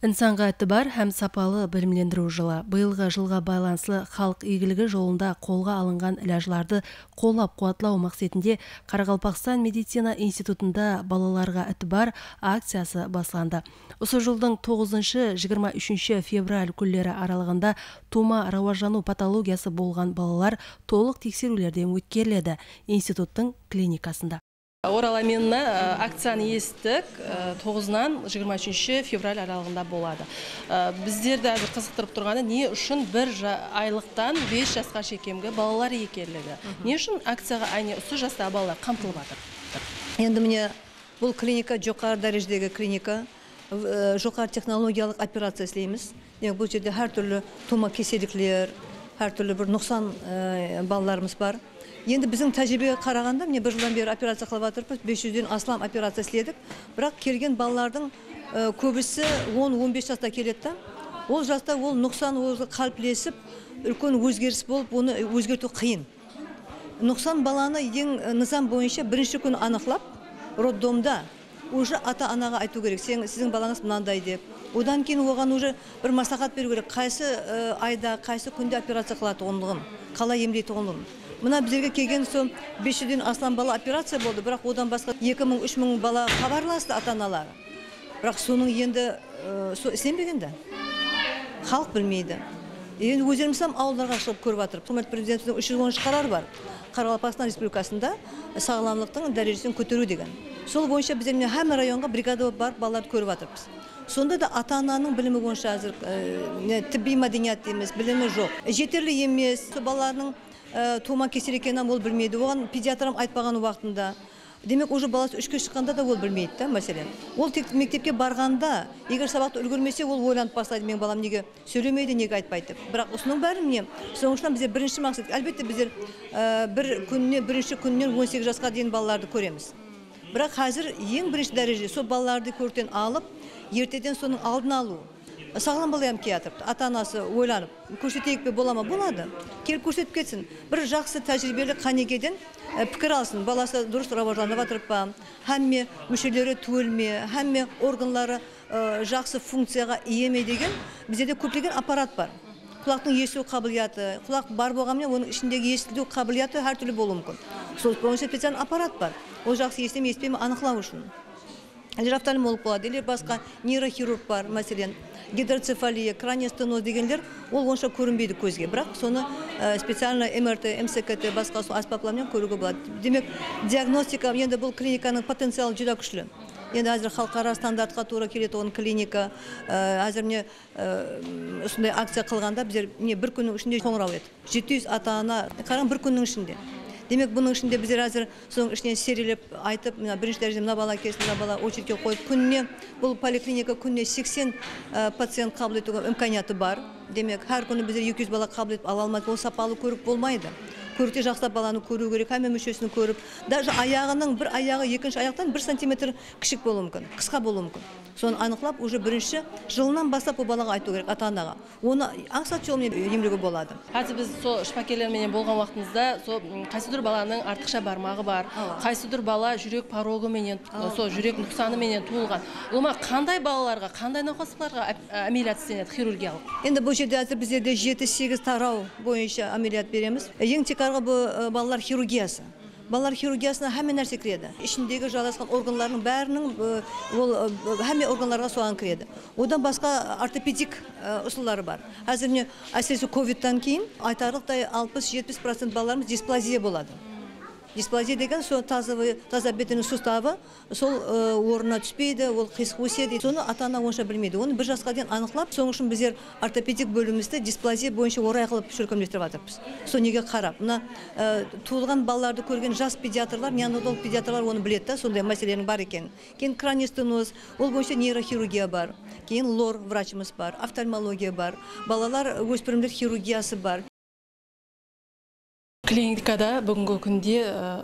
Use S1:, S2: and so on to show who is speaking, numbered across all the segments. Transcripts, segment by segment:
S1: Инсанға әтібар һәм сапалы білімлендіру жылы. Быйылғы жылға байланысты халық игілігі жолында қолға алынған ләжларды қолап қуатлау мақсатында Қарақалпақстан медицина институтында балаларға әтібар акциясы басланды. Осы жылдың 9-23 февраль күндері аралығында тума рауажану патологиясы болған балалар толық тексерулерден өткеріледі институттың клиникасында. Оралamenна акцияны естік 9-нан 23 февраль аралығында болады. Біздерді әзір қызықтырып тұрғаны не үшін бір айлықтан 5 жасқа шекемгі балалар екерлігі. Не үшін акцияға айне осы жаста балалар қамтылып жатыр?
S2: Енді міне бұл клиника жоғары дәрежедегі клиника, жоғары технологиялық операция істейміз. Бұл жерде әр түрлі тума кеселіктер, әр түрлі бір нұқсан балаларымыз бар. Енді біздің тәжірибеге қарағанда, міне бір жылдан бері операция қылып жатырмыз, 500-ден астам операция істедік. Бірақ келген балалардың көбісі 10-15 жаста келеді. Ол жаста ол нұқсан қалыптасып, үлкен өзгеріс болып, оны өзгерту қиын. Нұқсан баланы ең низам бойынша бірінші күн анықтап, роддомда уже ата-анаға айту керек, сіздің балаңыз мынандай деп. Одан кейін оған уже бір маслихат беру керек, қайсы айда, қайсы күнде операция қылады оңлығын, қалай емдейді оңлығын. Мына біздерге келген соң 500-ден астам бала операция болды, бірақ одан басқа 2000-3000 бала хабарласты ата-аналары. Бірақ соның енді сенбегенде халық білмейді. Енді өздерімізсам ауылдарға шығып көріп жатыр. Құрметті президентіміздің 310 қарары бар. Қарақалпақстан Республикасында сағламлықтың дәрежесін көтеру деген. Сол бойынша біздер һәм районға бригада бар балаларды көріп жатырмыз. Сонда да ата-ананың білімі бойынша әзір тибби мәдениет дейміз, білімі жоқ. Жетерлі емес, балалардың тума кесел екенін ол білмейді. Оған педиатрам айтпаған уақытында. Демек, уже баласы 3-ке шыққанда да ол білмейді, мәселен. Ол тек мектепке барғанда, егер сабақты үлгермесе, ол ойланып бастайды, мен балам неге сөйлемейді, неге айтпайды. Бірақ осының бәрі міне, соңғышынан біздер бірінші мақсат, әлбетте біздер бірінші күннен 18 жасқа дейін балаларды көреміз. Бірақ қазір ең бірінші дәреже, сол балаларды көрден алып, ертеден соның алдын алу. Сағлам балам келатыр, ата-анасы ойланып, көрсетейік пе бола ма? Болады. Келіп көрсетіп кетсін. Бір жақсы тәжірибелі қанекеден пікір алсын. Баласы дұрыс рауажанып жатыр па, һәмме мүшелері туылме, һәмме органлары жақсы функцияға ие ме деген біздерде көптеген аппарат бар. Құлақтың есту қабілеті, құлақ бар болғанмен оның ішіндегі естілу қабілеті әр түрлі болуы мүмкін. Сол бойынша специалды аппарат бар. Ол жақсы естіме, естпейме анықтау үшін. Әлер офтальмолог болады, әлер басқа нейрохирург бар, мәселен, гидроцефалия, краниостеноз дегендер, ол онша көрінбейді көзге, бірақ соны специально МРТ, МСКТ, басқа аспаптармен көруге болады. Демек, диагностика, енді бұл клиниканың потенциалы жүдә күшлі. Енді әзір халықара стандартқа тура келеді оның клиника, әзір міне осындай акция қылғанда біздер бір күннің ішінде қоңырау еді. 700 ата-ана, қараң бір күннің ішінде. Демек, бұның ішінде біздер әзір соның ішінен сериелеп айтып, бірінші дәрежеде мына бала келсін, мына бала очередке қойып, күніне, бұл поликлиника күніне 80 пациент қабыл етуге имканияты бар. Демек, әр күні біздер 200 бала қабыл етіп ала алмайды, ол сапалы көріп болмайды. Көрікте жақсылап баланы көру керек, әмі мүшесін көріп, даже аяғының бір аяғы екінші аяқтан 1 сантиметр кішік болуы мүмкін, қысқа болуы мүмкін. Соны анықлап, уже бірінші жылынан бастап ол балаға айту керек, ата-анаға. Оны аңсат жолмен емдеуге болады.
S1: Қазір біз сол шпакелермен болған уақытымызда, қайсыдыр баланың артықша бармағы бар, қайсыдыр бала жүрек порогыменен, сол жүрек нұқсаныменен туылған. Олма қандай балаларға, қандай науқастарға амелият істенеді хирургиялық?
S2: Енді бұл жерде әзір біздерде 7-8 тарау бойынша амелият береміз. Ең текарғы балалар хирургиясы. Балалар хирургиясына әмі нәрсе кіреді. Ішіндегі жаласқан органларының бәрінің әмі органларға соған кіреді. Одан басқа ортопедик ұсылары бар. Әзіріне әсіресе ковидтан кейін айтарлықтай 60-70% балаларымыз дисплазия болады. Дисплазия деген сол таза бетінің суставы сол орнына түспейді, ол қисық өседі. Соны ата-ана онша білмейді. Оны бір жасқа дейін анықлап, соң үшін біздер ортопедик бөлімімізді дисплазия бойынша орай қылып шөркемдестіріп жатырмыз. Сол неге қарап, мына туылған балаларды көрген жас педиатрлар, неонатолог педиатрлар оны біледі, сондай мәселенің бар екен. Кейін краниостеноз, ол бойынша нейрохирургия бар. Кейін лор врачымыз бар, офтальмология бар, балалар өспірімдер хирургиясы бар.
S1: Клиникада бүгінгі күнде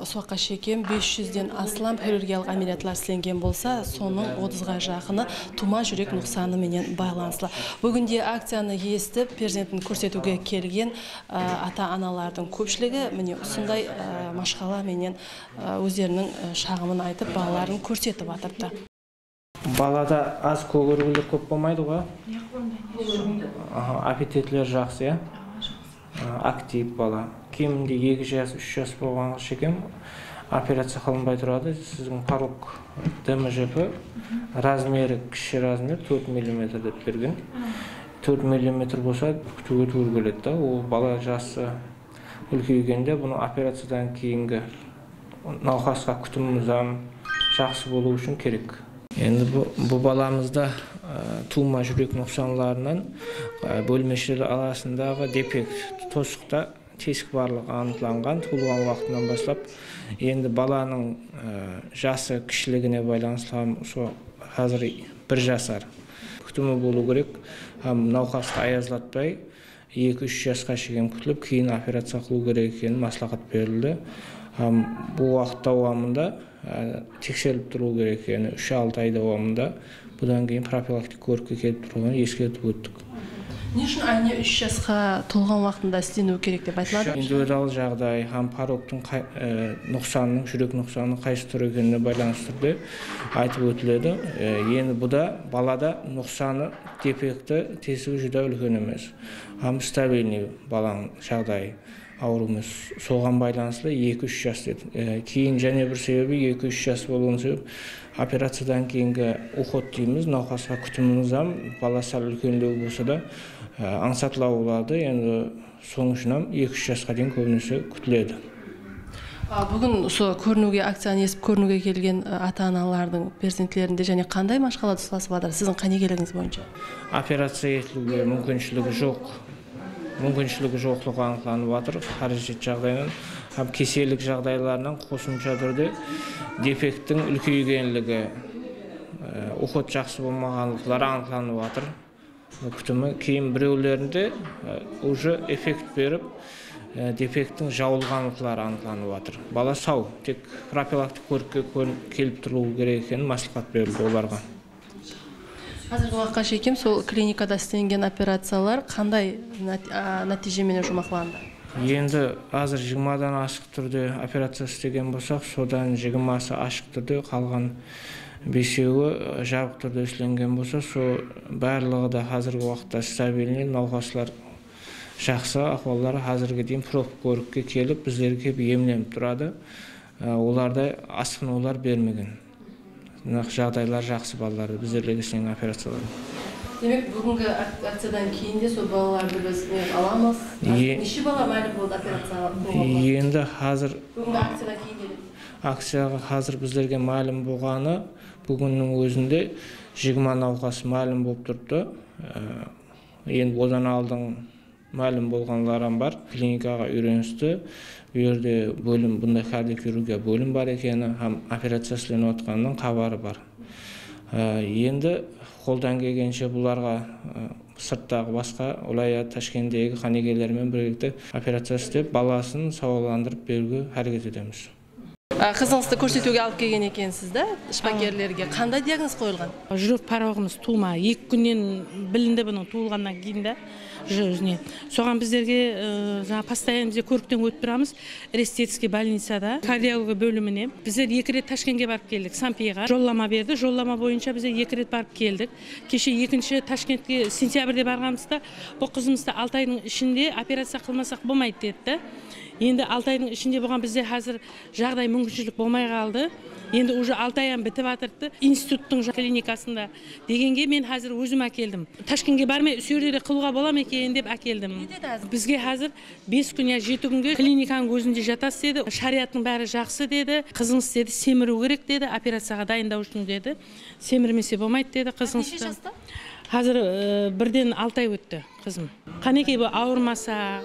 S1: ұсуаққа шекем 500-ден астам хирургиялық амелиятлар істелінген болса, соның 30-ға жақыны тума жүрек нұқсаны менен байланысты. Бүгінде акцияны естіп, перзентін көрсетуге келген ата-аналардың көпшілігі міне осындай машқала менен өздерінің шағымын айтып, балаларын көрсетіп жатырды.
S3: Балада аз көгөргүлөр көп болмайды ғой? Аппетитлер жақсы, я? Актив бала. Кемінде 2 жас, 3 жас болған шекем, операция қылынбай тұрады. Сіздің порог ДМЖП размері кіші размер 4 мм деп берген. 4 мм болса күтуге тура келеді. Ол бала жасы үлкейгенде бұны операциядан кейінгі науқасқа күтіміміз жақсы болу үшін керек. Енді бұл баламызда тума жүрек нұқсанларынан бөлмешелер арасындағы дефект, тосықта тесік барлығы анықталған туылған уақытынан бастап. Енді баланың жасы кішілігіне байланысты қазір 1 жасар. Күтімі болу керек, науқасты аязлатпай 2-3 жасқа шейін күтіліп, кейін операция қылу керек екенін маслихат берілді. Бұл уақыт давамында тексеріліп тұру керек екені 3-6 ай давамында бұдан кейін профилактик көрікке келіп тұрғанын ескертіп өттік.
S1: Не үшін айына 3 жасқа толған уақытында істену керек деп айтылады?
S3: Индивидуал жағдай, порогтың нұқсанының, жүрек нұқсанының қайсы түрі екеніне байланысты түрде айтып өтіледі. Енді бұда балада нұқсаны, дефекті, тесігі жүдә үлкен емес. Стабильный баланың жағдайы ауыр емес. Соған байланысты 2-3 жас деді. Кейін және бір себебі 2-3 жас болуын себеп операциядан кейінгі уход дейміз, науқасқа күтіміміз бала сәл үлкендеу болса да аңсатылау болады. Енді соң үшін 2-3 жасқа дейін көбінесе күтіледі.
S1: Бүгін көрінуге, акцияны естіп көрінуге келген ата-аналардың перзентлерінде және қандай машқаларды ұстасып жатыр сіздің қанегелігіңіз бойынша?
S3: Операция етілуге мүмкіншілігі жоқ. Мүмкіншілігі жоқтығы анықталып жатыр. Қаражет жағдайынан, кеселік жағдайларынан қосымша түрде дефекттің үлкейгенлігі, уход жақсы болмағандықтары анықталып жатыр. Күтімі кейін біреулерінде уже эффект беріп, дефекттің жауылғандықтары анықталып жатыр. Бала сау, тек профилактик көрікке келіп тұру керек екенін маслихат берілді оларға.
S1: Қазіргі уақытқа шейін сол клиникада істелген операциялар қандай нәтижемен жұмақланды?
S3: Енді азыр 20-дан ашық түрде операция істеген болсақ, содан 20-сы ашық түрде, қалған 5-еуі жабық түрде істелген болса, сол барлығы да қазіргі уақытта стабильный, науқастар жақсы, ахуалары қазірге дейін көрікке келіп, біздерге емленіп тұрады. Оларда асқынулар бермеген. Жағдайлар жақсы балаларды біздерге істелген операциялар.
S1: Демек, бүгінгі акциядан кейін де сол балаларды біз аламыз. Неше бала мәлім болды операцияға?
S3: Енді қазір
S1: бүгінгі акциядан кейін де?
S3: Акцияға қазір біздерге мәлім болғаны бүгіннің өзінде 20 науқас мәлім болып тұрды. Енді одан алдың мәлім болғанларым бар. Клиникаға үйреністі. Үйерде бөлім, бұндай кардиохирургия бөлім бар екені, операция істелініп отқанның хабары бар. Енді қолдан келгенше бұларға сырттағы басқа, олай Ташкенттегі қанегелермен бірlikte операция істеп, баласын сауаландырып беруге әрекет етеміз.
S1: Қызыңызды көрсетуге алып келген екенсіз да, шпакерлерге. Қандай диагноз қойылған?
S4: Жүрек порогымыз тума. 2 күннен білінді бұның туылғаннан кейін де жүзіне. Соған біздерге постоянно бізде көріктен өтіп тұрамыз. Рестетский больницада, кардиология бөліміне. Біздер 2 рет Ташкентке барып келдік, Сампиға. Жоллама берді. Жоллама бойынша біздер 2 рет барып келдік. Кеше 2-ші Ташкентке сентябрьде барғанымызда, бұл қызымызды 6 айдың ішінде операция қылмасақ болмайды деді. Енді 6 айдың ішінде болған бізде қазір жағдай мүмкіншілік болмай қалды. Енді уже 6 айым бітіп атырды. Институттың клиникасында дегенге мен қазір өзім әкелдім. Ташкентке бармай, сөйерде қылуға болам екен деп әкелдім. Бізге қазір 5 күн я 7 күнге клиниканың өзінде жатасыз деді. Шариаттың бәрі жақсы деді. Қызыңыз деді, семіру керек деді. Операцияға дайындау үшін деді. Семірмесе болмайды деді қызыңыз.
S1: Неше жаста?
S4: Қазір бірден 6 ай өтті қызым. Қанекей бұл ауырмаса,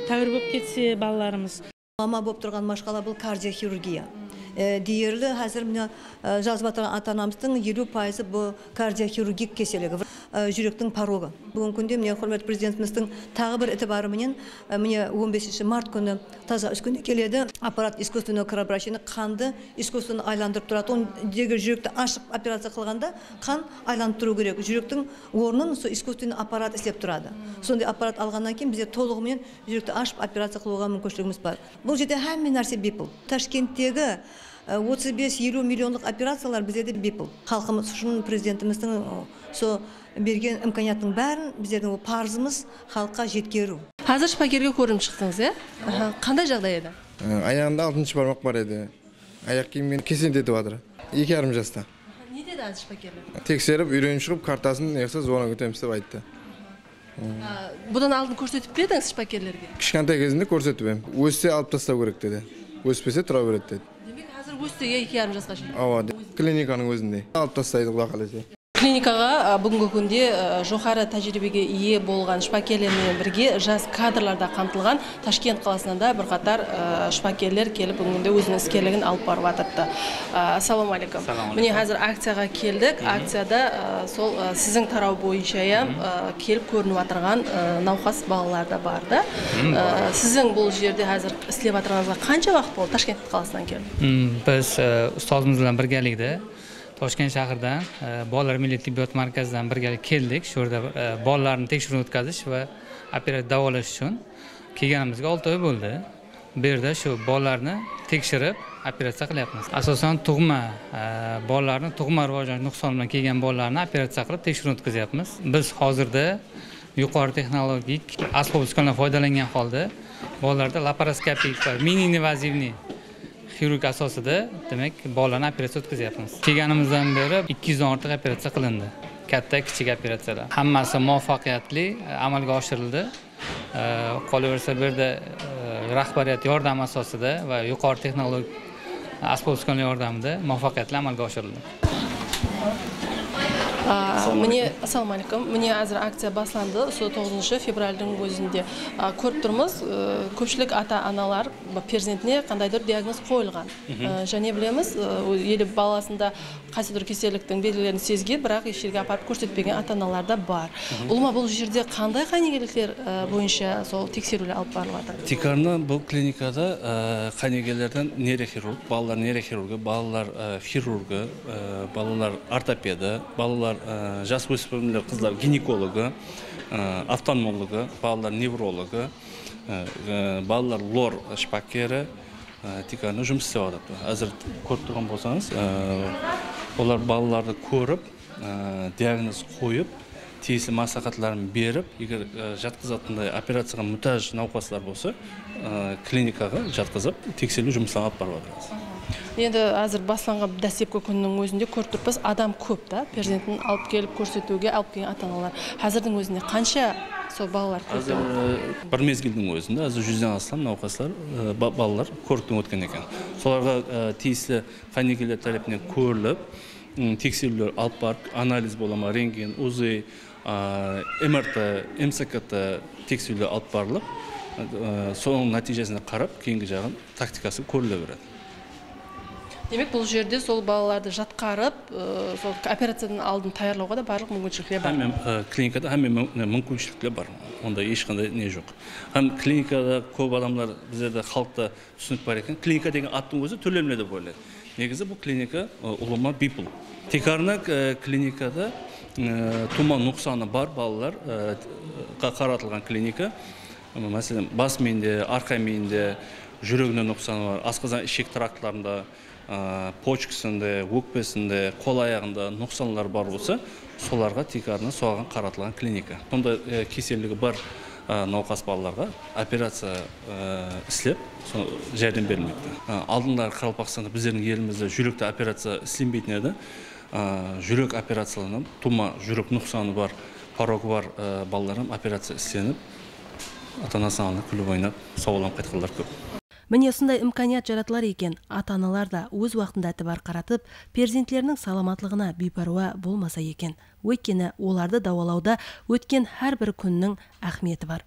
S4: тәуір болып кетсе балаларымыз.
S2: Мама болып тұрған машқала бұл кардиохирургия. Диерлі қазір жазып атырған ата-анамыздың 50% бұл кардиохирургик кеселігі, жүректің порогы. Бүгін күнде міне құрметті президентіміздің тағы бір ітібары менен 15 март күні таза үш күнде келеді. Аппарат искусственного кровообращения қанды искусственно айландырып тұрады. Ondегі жүректі ашып операция қылғанда қан айланып тұру керек. Жүректің орнын сол искусственный аппарат істеп тұрады. Сондай аппарат алғаннан кейін біздер толығымен жүректі ашып операция қылуға мүмкіншілігіміз бар. Бұл жерде әмме нәрсе бепіл. Ташкенттегі 35-50 миллионлық операциялар біздерде бепіл. Халқымыз үшін президентіміздің со берген имканияттың бәрін біздердің парызымыз халыққа жеткеру.
S1: Қазір шпагерге көрініп шықтыңыз, қандай жағдай еді?
S5: Аяғында 6-шы бармақ бар еді. Аяқ киіммен кесендетіп жатыр. 2,5 жаста.
S1: Не деді азыр шпагерлер?
S5: Тексеріп, үйреніп шығып, картасын неғса зона көтеміз деп айтты.
S1: Бұдан алдын көрсетіп бердіңіз шпагерлерге?
S5: Кішкентай кезінде көрсетіп ем. Өссе алып тастау керек деді. Өспесе тұра береді деді.
S1: Демек, қазір өсті 2,5 жасқа шейін?
S5: Ава, клиниканың өзінде. Алып тастайды Құдай қаласа.
S1: Клиникаға бүгінгі күнде жоғары тәжірибеге ие болған шпагерлермен бірге жас кадрларда қамтылған Ташкент қаласынан да бірқатар шпагерлер келіп бүгінгі өзінің іскерлігін алып барып жатырды. Ассаламу алейкум. Міне қазір акцияға келдік. Акцияда сол сіздің тарау бойынша келіп көрініп жатырған науқас балалар да барды. Сіздің бұл жерде қазір істеп жатырғаныңызға қанша уақыт болды? Ташкент қаласынан келді.
S6: Біз ұстазымызбен біргелікте Toshkent shahridan bolalar milliy tibbiyot markazidan birgalikda keldik. Shu yerda bolalarni tekshiruvdan o'tkazish va operatsiya davolash uchun kelganimizga 6 oy bo'ldi. Bu yerda shu bolalarni tekshirib operatsiya qilyapmiz. Asosan tug'ma bolalarni tug'ma rivojlanish nuqsoni bilan kelgan bolalarni operatsiya qilib tekshiruvdan o'tkazyapmiz. Biz hozirda yuqori texnologik asbob-uskunalardan foydalangan holda bolalarda laparoskopik va mini-invazivniy xirurg asosida demak bolalarni operatsiya o'tkazyapmiz. Kelganimizdan beri 200 dan ortiq operatsiya qilindi. Katta, kichik operatsiyalar. Hammasi muvaffaqiyatli amalga oshirildi. Qolaversa bu yerda rahbariyat yordam asosida va yuqori texnologik asbob-uskunalar yordamida muvaffaqiyatli amalga oshirildi.
S1: Assalomu alaykum. Mine hozir aksiya boshlandi. 9 fevralning o'zida ko'rib turmiz, ko'pchilik ota-onalar farzandine qandaydir diagnoz qo'yilgan. Және bilamiz, eli balasında qaysidir kasallikning belgilarini sezgan, biroq hech yerga apарып ko'rsatmagan ota-onalar da bor. Ulma bu yerda qanday qaniyliklar bo'yicha sol tekshiruvlar olib boriladi?
S7: Tikarna bu klinikada qaniyliklardan neyroxirurg, balalar neyroxirurgi, balalar xirurgi, balalar ortopedi, balalar жасөспірімдер қыздар гинекологы, офтальмологы, балалар неврологы, балалар лор шпагері тиканы жұмыс істеп жатыр. Әзір көріп тұрған болсаңыз, олар балаларды көріп, диагноз қойып, тиісті маслихатларын беріп, егер жатқызатындай операцияға мұқтаж науқастар болса, клиникаға жатқызып, тексеру жұмыстарын алып барып жатырмыз.
S1: Енді әзір басланған дәстепкі күннің өзінде көріп тұрпыз, адам көп та, перзентін алып келіп көрсетуге алып келген ата-аналар. Әзірдің өзінде қанша сол балалар көрді?
S7: Бір мезгілдің өзінде әзір 100-ден астам науқастар, балалар көріктен өткен екен. Соларға тиісті қанекелер тарапынан көріліп, тексерулер алып барып, анализ болама, рентген, УЗИ, МРТ, МСКТ тексерулер алып барылып, соның нәтижесіне қарап, кейінгі жағын тактикасы көріле береді.
S1: Демек, бұл жерде сол балаларды жатқарып, сол операциядан алдын таярлауға да барлық мүмкіншіліктер бар.
S7: Клиникада әмме мүмкіншіліктер бар. Онда ешқандай не жоқ. Клиникада көп адамдар біздерде халықта түсінік бар екен. Клиника деген аттың өзі төлемле деп ойлайды. Негізі бұл клиника ұлыма бипл. Текарна клиникада тума нұқсаны бар балалар қаратылған клиника. Мәселен, бас миінде, арқа миінде жүрегіне нұқсаны бар. Асқазан ішек трактларында, почкасында, өкпесінде, қол аяғында нұқсанлар бар болса, соларға текарна соған қаратылған клиника. Сонда кеселігі бар науқас балаларға операция істеп, жәрдем берілмекті. Алдындағы Қарақалпақстанда біздердің елімізде жүректі операция істелінбейтін еді. Жүрек операцияланып, тума жүрек нұқсаны бар, порогы бар балаларым операция істеніп, ата-анасының алдында күліп ойнап, сауаланып қайтқандар көп.
S1: Міне осындай имканият жаратылар екен, ата-аналар да өз уақытында әтібар қаратып, перзентлерінің саламатлығына бейпаруа болмаса екен. Өйткені оларды дауалауда өткен әр бір күннің ахметі бар.